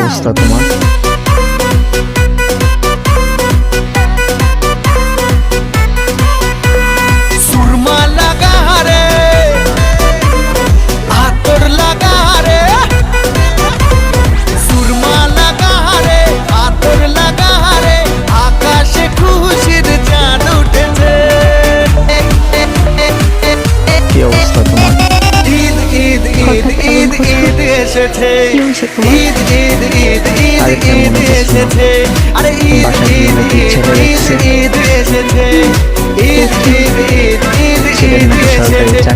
অবস্থা তোমার? সুরমা লাগা রে, আতর লাগা রে, সুরমা লাগা রে, আতর লাগা রে, আকাশে খুশির চাঁদ উঠেছে। কি অবস্থা তোমার? ঈদ ঈদ ঈদ ঈদ ঈদ এসেছে, ঈদ ঈদ ঈদ ঈদ ঈদ এসেছে, আরে ঈদ ঈদ ঈদ ঈদ ঈদ এসেছে, ঈদ ঈদ ঈদ ঈদ ঈদ এসেছে।